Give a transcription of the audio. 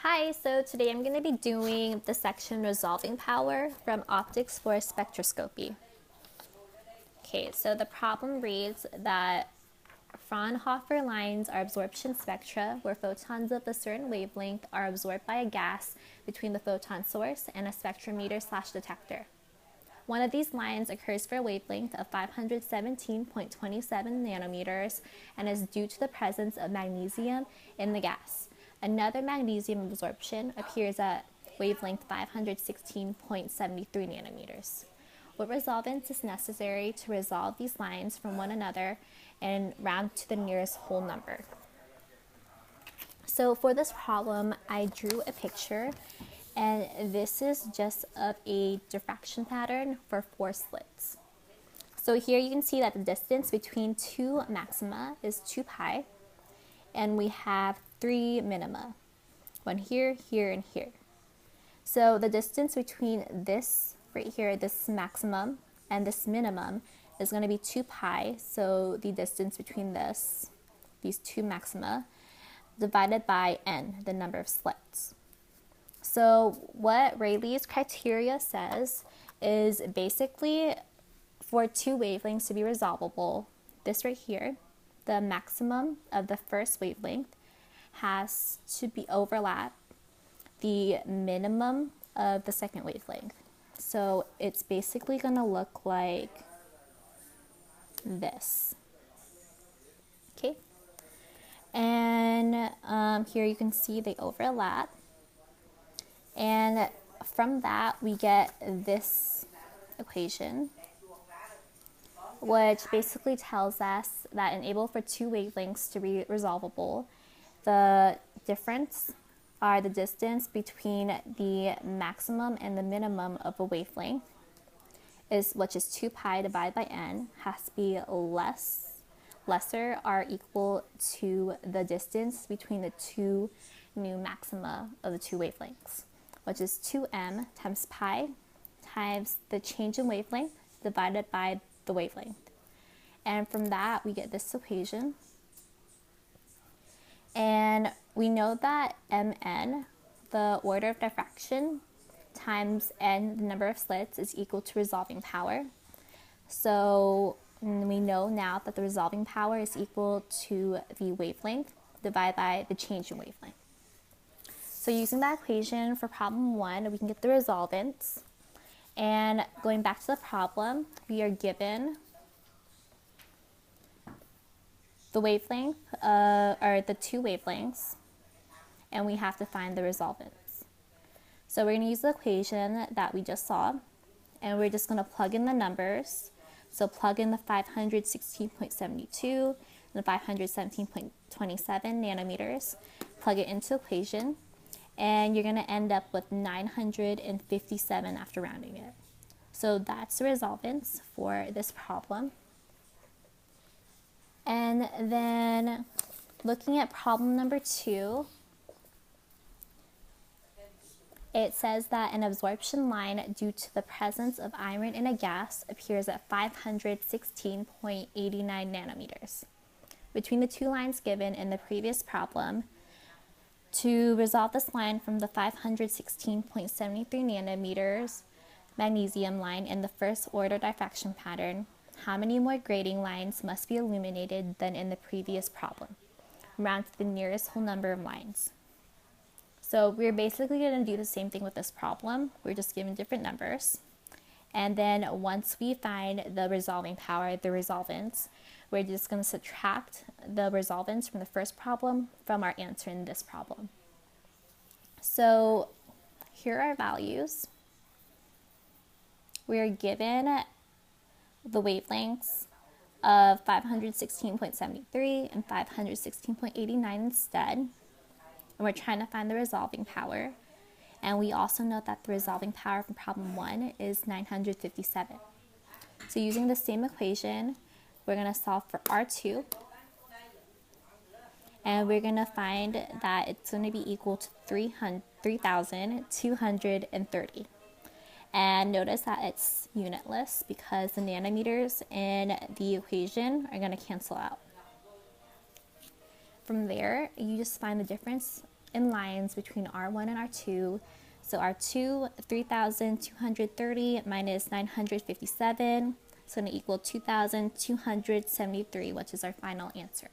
Hi, so today I'm going to be doing the section Resolving Power from Optics for Spectroscopy. Okay, so the problem reads that Fraunhofer lines are absorption spectra where photons of a certain wavelength are absorbed by a gas between the photon source and a spectrometer/detector. One of these lines occurs for a wavelength of 517.27 nanometers and is due to the presence of magnesium in the gas. Another magnesium absorption appears at wavelength 516.73 nanometers. What resolvents is necessary to resolve these lines from one another and round to the nearest whole number? So for this problem, I drew a picture, and this is just of a diffraction pattern for 4 slits. So here you can see that the distance between two maxima is 2 pi, and we have 3 minima, one here, here, and here. So the distance between this right here, this maximum, and this minimum is going to be 2 pi, so the distance between these two maxima, divided by n, the number of slits. So what Rayleigh's criteria says is basically for two wavelengths to be resolvable, this right here, the maximum of the first wavelength has to be overlap the minimum of the second wavelength. So it's basically going to look like this. Okay. And here you can see they overlap. And from that, we get this equation, which basically tells us that in able for two wavelengths to be resolvable, the difference are the distance between the maximum and the minimum of a wavelength, which is 2 pi divided by n, has to be lesser or equal to the distance between the two new maxima of the two wavelengths, which is 2m times pi times the change in wavelength divided by the wavelength. And from that, we get this equation. And we know that mn, the order of diffraction, times n, the number of slits, is equal to resolving power. So we know now that the resolving power is equal to the wavelength divided by the change in wavelength. So using that equation for problem 1, we can get the resolvents. And going back to the problem, we are given the wavelength, or the two wavelengths, and we have to find the resolvents. So we're going to use the equation that we just saw, and we're just going to plug in the numbers. So plug in the 516.72 and the 517.27 nanometers, plug it into the equation, and you're going to end up with 957 after rounding it. So that's the resolvents for this problem. And then looking at problem number 2, it says that an absorption line due to the presence of iron in a gas appears at 516.89 nanometers. Between the two lines given in the previous problem, to resolve this line from the 516.73 nanometers magnesium line in the first order diffraction pattern, how many more grading lines must be illuminated than in the previous problem? Round to the nearest whole number of lines. So we're basically going to do the same thing with this problem. We're just given different numbers. And then once we find the resolving power, the resolvents, we're just going to subtract the resolvents from the first problem from our answer in this problem. So here are our values. We are given the wavelengths of 516.73 and 516.89 instead. And we're trying to find the resolving power. And we also know that the resolving power from problem 1 is 957. So using the same equation, we're going to solve for R2. And we're going to find that it's going to be equal to 3,230. And notice that it's unitless because the nanometers in the equation are going to cancel out. From there, you just find the difference in lines between R1 and R2. So R2, 3,230 minus 957. It's going to equal 2,273, which is our final answer.